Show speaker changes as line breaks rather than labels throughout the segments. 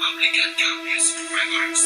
Republican Campus Records.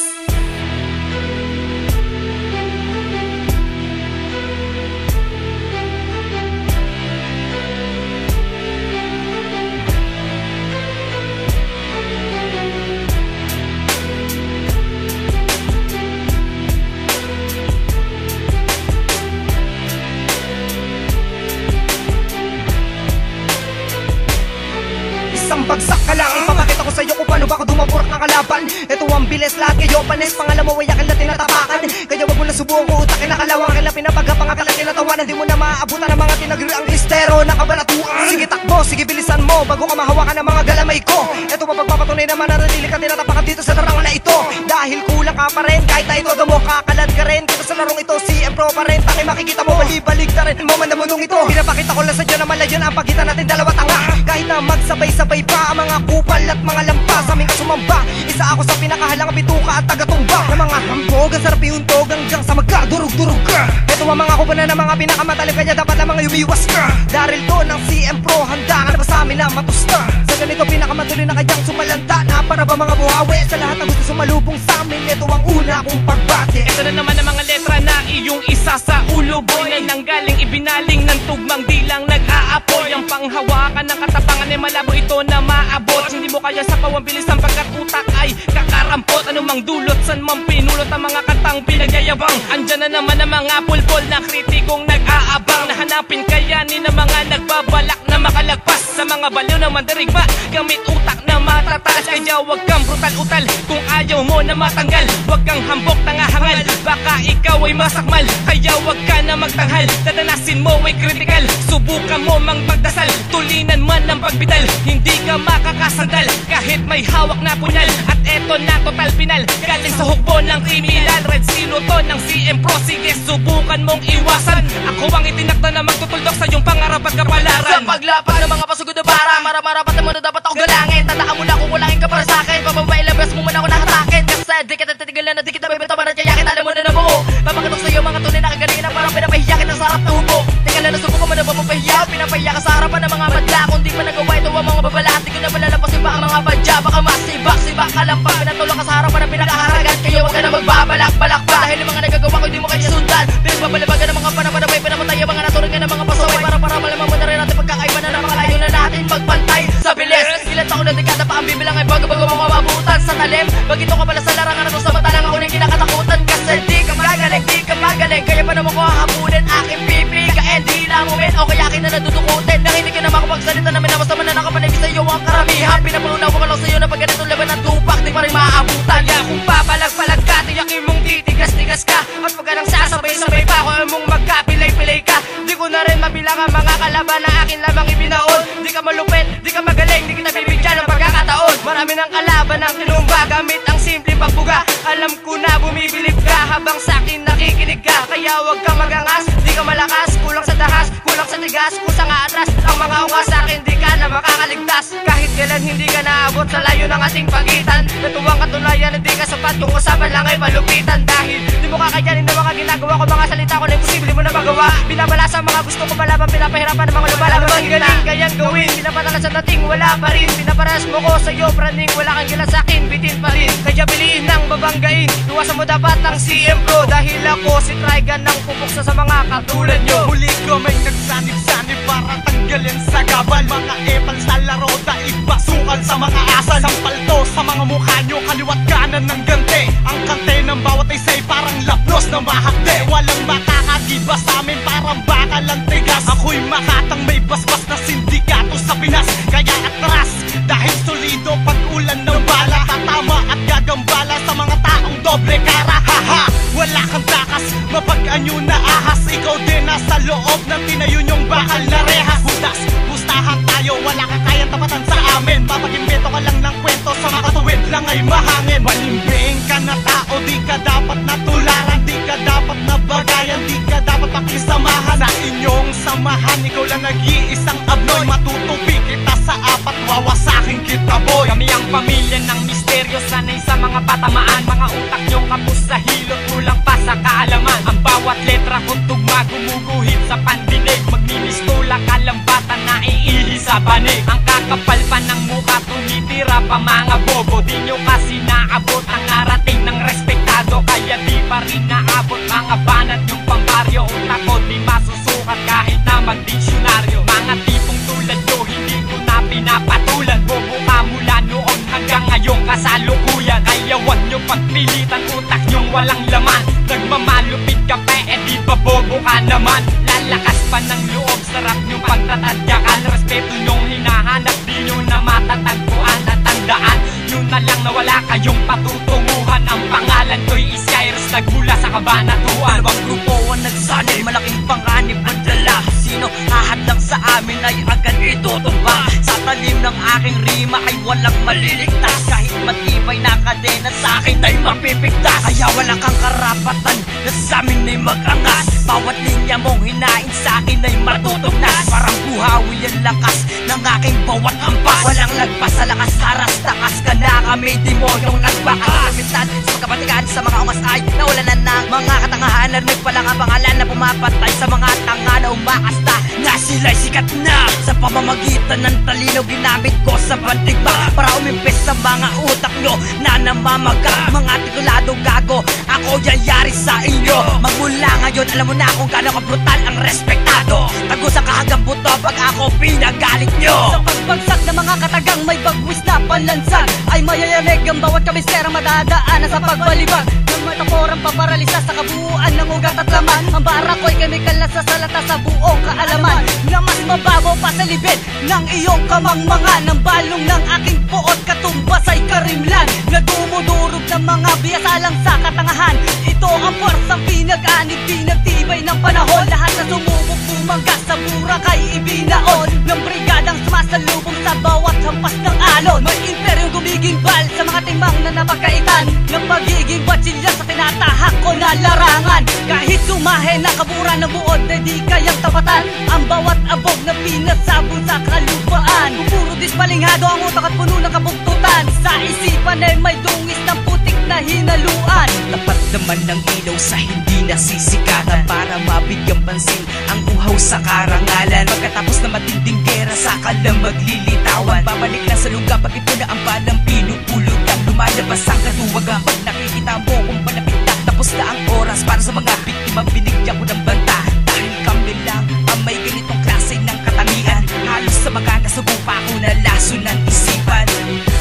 Isang bagsak ka lang, ipapakita ko sa'yo kung paano ba ako dumapurak ng kalaban. Ito ang bilis, lahat kayo panis, pangalan mo ay akin na tinatapakan. Kaya wag mo na subukan ko utakin na kalawang kailan pinapagapang akala tinatawanan. Di mo na maaabutan ng mga tinagri ang listero na kabanatuan. Sige takbo, sige bilisan mo, bago ka mahawakan ng mga galamay ko. Ito mapagpapatunay naman na nanili ka tinatapakan dito sa larang na ito. Dahil kulang ka pa rin, kahit tayo todo mo kakalad ka rin. Dito sa larong ito, CM Pro pa rin. Takay makikita mo, bali-balik na rin mo man na munong ito. Pinapakita ko lang sa dyan na malayan ang pagitan natin dalawa tanga. Kahit na magsabay-sabay pa ang mga kupal at mga lampas sa aming kasumamba. Isa ako sa pinakahalang bituka at tagatumba ng mga hambog, ang sarap iuntog hanggang sa magkadurog-durog ka. Ito ang mga kupunan ng mga pinakamatalim, kaya dapat lang mga umiwas ka. Dahil to ng CM Pro, handa ka na ba sa amin na matusta? Sa ganito pinakamatuloy na kayang sumalanta na para ba mga buhawi? Sa lahat ng gusto sumalubong sa amin, ito ang una kong pagbati.
Ito na naman ang mga letra na iyong isa sa ulo, boy, na nanggaling ibinaling ng tugmang di lang nag-aapoy. Ang panghawakan ng katapangan ay malabo ito na maabot. Hindi mo kaya sa pawang bilisan pagkat utak ay kakarampot. Anumang dulot, san man pinulot ang mga kantang pinagyayabang. Andyan na naman ang mga pulpol na kritikong nag-aabang. Nahanapin kayanin ng mga nagbabalak na makalagpas sa mga baliw na mandirigma. Gamit utak na matataas, kaya wag kang brutal-utal. Kung ayaw mo na matanggal, wag kang hambok tangahangal. Baka ikaw ay masakmal, kaya wag ka na magtanghal. Dadanasin mo ay critical, subukan mo mang magdasal. Tulinan man ang pagbidal, hindi ka makakasandal kahit may hawak na punyal. At eto na total final, galing sa hukbo ng kriminal. Red Zero to ng CM Pro, sige subukan mong iwasan. Ako ang itinakda na magtutuldok sa iyong pangarap at kapalaran. Sa paglapag ng mga pasugod na bara, marapatan mo na dapat ako galangin. Tandaan mo na kung kulangin ka para sa akin, pababay labas mo muna ako nahatakin. Kasi di kita titigilan na di kita may bitaman at kayakin. Alam mo na na buo, papakatok sa iyo mga tunay na kagaling na parang pinapahiyakin ng sarap na hubo. Tingnan na nasubukan mo na ba mapahiya, pinapahiya ka sa harapan ng mga madla. Kung di pa nagawa ito ang mga babala, di ko na malalapasin ba ang mga badya. Baka masibak-sibak ka lang pag pinatulong ka sa harapan ng pinakaharagan. Kaya huwag ka na magbabalak-balak pa, dahil yung mga nagagawa ko hindi mo kanya sundan. Pinagbabalabagan ng mga panapanabay, pinamatay ang mga naturang ka ng mga pasaway. Para malaman mo na rin natin pagkakaiba na mga layo na natin magpantay sa bilis. Ilan taon na dekada pa ang bibilang ay bago-bago mga mabutan sa talim. Bagito ka pala sa larangan ako sa mata lang ako nang kinakatakutan. Kasi di ka magaling, kaya pa naman ko hahabulin aking pipi. Kaya di na moment o kaya akin na nadudukutin. Nang hindi ka na makapagsalita namin na masama na nakapanagin sa iyo ang karamihan. Pinapunaw ko lang sa iyo na pag ganito laban ng tupak, di pa rin maaabutan. Kaya kung papalag-palag ka, tiyakin mong titigas-tigas ka. At pag anong sasabay-sabay pa ako mong magkapilay-pilay ka. Di ko na rin mabilang ang mga kalaban na akin lamang ibinaon. Di ka malupit, di ka magaling, di kita bibigyan ng pagkakataon. Marami ng kalaban ang kinumba gamit ang simpleng pagbuga. Alam ko na bumibilib ka habang sa akin nakikinig ka. Kaya wag ka magangas, di ka malakas, kulang sa dahas, kulang sa tigas, kusang atras. Ang mga ukas sa akin di ka na makakaligtas. Kahit kailan hindi ka naabot sa layo ng ating pagitan. Natuwang katunayan na di ka sapat kung usapan lang ay palupitan. Dahil di mo kakayanin ng mga ginagawa ko, mga salita ko na imposible mo na magawa. Binabalasa ang mga gusto ko malaban, pinapahirapan ng mga lumalaban. Ang galing kayang gawin, pinapatalas sa dating wala pa rin. Pinaparas mo ko sa'yo, praning wala kang gila sa akin, bitin pa rin. Kaya biliin ng babanggain, iwasan mo dapat ang CM Pro. Dahil ako si Trigan ng pupuksa sa mga katulad nyo.
Huli ko may nagsanib-sanib para tanggalin sa gabal. Mga epal sa laro, daig basukal sa mga asal. Sampal to sa mga mukha nyo, kaliwat kanan ng gante. Ang kante ng bawat isa'y parang lapnos na mahakde. Walang makakagiba sa amin, parang bakal ang tigas. Ako'y makatang may basbas na sindikato sa Pinas. Kaya atras, dahil solido pag ulan ng bala. Tatama at gagambala sa mga taong doble kara. Haha, wala kang takas, mapag-anyo na ahas. Ikaw din nasa loob ng tinayo nyong bakal na rehas. Hudas, gustahan tayo, wala kang kayang tapatan sa amin. Papag-imbento ka lang ng kwento, sa makatuwid lang ay mahangin. Malimbing ka na tao, di ka dapat natularan. Di ka dapat nabagayan, di ka dapat pakisamahan. Sa inyong samahan, ikaw lang nag-iisang abnoy. Matutupi kita sa apat, wawasakin kita boy.
Kami ang pamilya ng misteryo, sanay sa mga patamaan. Mga utak nyong kapos sa hilot, kulang pa sa kaalaman. Ang bawat letra kong tugma, gumuguhit sa pandinig. Magmimistula kalambatan na iihi sa banig. Ang kakapal pa ng mukha, tumitira pa mga bobo. Di nyo kasi naabot ang narating ng respektado, kaya di pa rin naabot mga banat yung pambaryo. Utak ko di masusukat kahit na magdiksyonaryo. Mga tipong tulad nyo, hindi ko na pinapatulan. Bobo ka mula noon hanggang ngayong kasalukuyan. Kaya wag nyo pagpilitan utak nyong walang laman. Nagmamalupit ka pa, di ba bobo ka naman? Lalakas pa ng loob, sarap nyong pagtatadyakan. Respeto nyong hinahanap, di nyo na matatagpuan. At tandaan nyo na lang na wala kayong patutunguhan. Ang pangalan ko'y Isyairus, nagmula sa Kabanatuan.
Dalawang grupo ang nagsanay, malaking panganib ang dala. Sino hahadlang sa amin ay agad itutumba. Sa talim ng aking rima ay walang maliligtas. Kahit matibay na kadena sa akin ay mapipigtas. Kaya wala kang karapatan na sa amin ay mag-angas. Bawat linya mong hinain sa akin ay matutugnas. Parang buhawi ang lakas ng aking bawat ampas. Walang lagpas sa lakas, saras, takas ka na kami demonyong nagbakas. Minsan sa pagkapatigaan sa mga ungas ay nawalanan ng mga katangahan. Narinig pa lang ang pangalan na pumapatay sa mga tanga na umakasta na sila'y sikat na. Sa pamamagitan ng talino ginamit ko sa bandigma para umimpis sa mga utak nyo na namamaga. Mga titulado gago, ako yayari sa inyo. Magmula ngayon alam mo na kung gaano ka brutal ang respektado. Tago sa kahagang buto pag ako pinagalit nyo.
Sa pagbagsak ng mga katagang may bagwis na panlansag ay mayayanig ang bawat kabistera madadaanan sa pagbalibag ng metaporang paparalisa sa kabuuan ng ugat at laman. Ang bara ko'y kemikal na sasalata sa buong kaalaman na mas mababaw pa sa libid ng iyong kamangmangan. Ng balong ng aking puot katumbas ay karimlan na dumudurog ng mga biyasalang sa katangahan. Ito ang forsang pinag-anib, pinagtibay ng panahon. Lahat na sumubok bumangga sa Boracay ibinaon ng brigadang sumasalubong sa bawat hampas ng alon. May imperyong gumigimbal sa mga timang na napagkaitan ng pagiging batsilya sa tinatahak ko na larangan. Kahit sumahe na kabura ng buod na di kayang tapatan ang bawat abog na pinasabong sa kalupaan. Puro dispalinghado ang utak at puno ng kabuktutan. Sa isipan ay may dungis ng putik na hinaluan.
Tapat naman ng ilaw sa hindi nasisikatan para mabigyan pansin ang uhaw sa karangalan. Pagkatapos na matinding gera saka lang maglilitawan. Babalik lang sa lugar pag ito na ang balang pinupulutan. Lumalabas ang katuwagan pag nakikita mo kung palapit na. Tapos na ang oras para sa mga biktima, binigyan ko ng banta. Dahil kami lang ang may ganitong klase ng katangian. Halos sa mga nasubupa ko na laso ng isipan.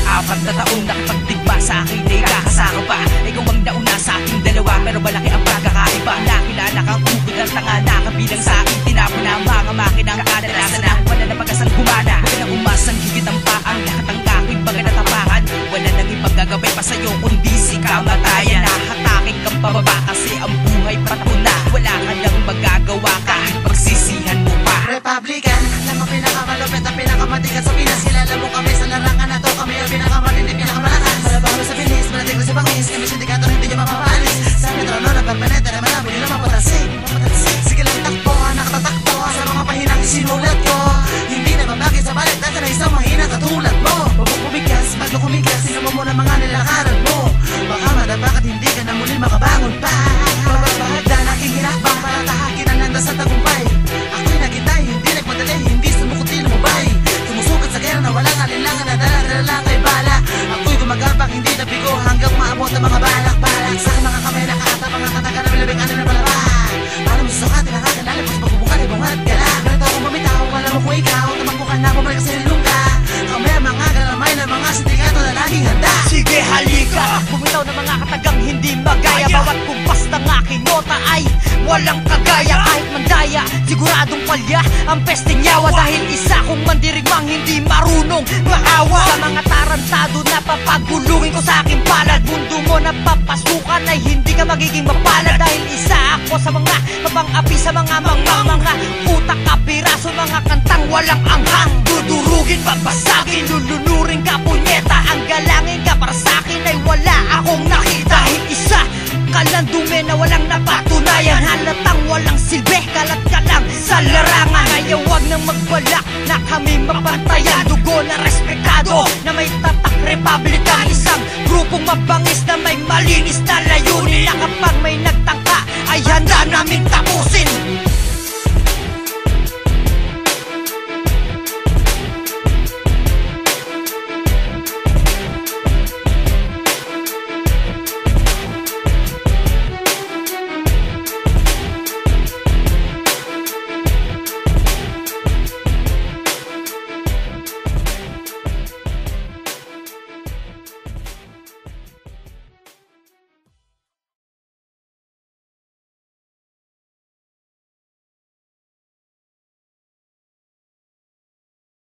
4 na taong nakapagdigma sa akin ay kakasaka pa. Ikaw ang nauna sa aking dalawa, pero malaki ang pagkakaiba. Nakilala kang ugod ng tanga na kabilang sa aking tinapon na mga makinang kadalasan na wala na pag-asang gumana. Wala na umasang higit ang paang lahat ang aking baga natapakan. Wala nang ipagagabay pa sa'yo kundi si kamatayan. Nahataking kang pababa kasi ang buhay patapon na. Wala ka nang magagawa kahit pagsisihan mo pa.
Republican, alam mo pinakamalupit at pinakamatigas sa Pinas. Kilala mo kami sa larangan na to, kami ang pinakamatindi, pinakamalakas. Malabaho sa bilis, malating ko sa bangis, kami sindikato hindi nyo mapapalis. Sa metrono na permanente na malabo nyo na mapatalsik. Sige lang takbo, nakatatakbo sa mga pahinang isinulat ko. Hindi na babagay sa balik dahil na isang mahina katulad mo. Huwag kumigas, bago kumigas, sino mo muna mga nilakaran mo. Baka madapa at hindi ka na muli makabangon pa. Bababahagdan aking hinakbang para tahakin ang landas sa tagumpay. Ako'y nagintay, hindi nagmadali, hindi sumukuti lumubay. Sumusukat sa gera na walang alinlangan na dala-dala lang kay bala. Ako'y gumagapang, hindi nabigo hanggang maabot ang mga balak-balak. Sa mga kamay nakatap, mga kataga na labing ano na palaba. Paano mo susukatin ang akin, alam mo sa pagbubukan ay bungat ka lang. Ganito akong bumitaw, alam mo kung ikaw, tumakbukan na bumalik sa nilungga. Kami ang mga galamay na mga sindikato na laging handa.
Sige halika,
Bumitaw ng mga katagang hindi magaya. Bawat kumpas ng aking nota ay walang kagaya. Kahit mandaya, siguradong palya ang peste nyawa. Dahil isa kong mandirigmang hindi marunong maawa. Sa mga tarantado na papagulungin ko sa aking palad. Mundo mo na papasukan ay hindi ka magiging mapalad. Dahil isa ako sa mga mapang-api sa mga utak kapiraso. Mga kantang walang anghang. Dudurugin, babasagin, lulunurin ka punyeta. Ang galangin ka para sa akin ay wala akong nakita. Dahil isa kalang dumi na walang napatunayan. Halatang walang silbi, kalat ka lang sa larangan. Kaya wag nang magbalak na kami mapantayan. Dugo na respektado na may tatak republikan. Isang grupong mabangis na may malinis na layunin. Na kapag may nagtangka ay handa naming tapusin.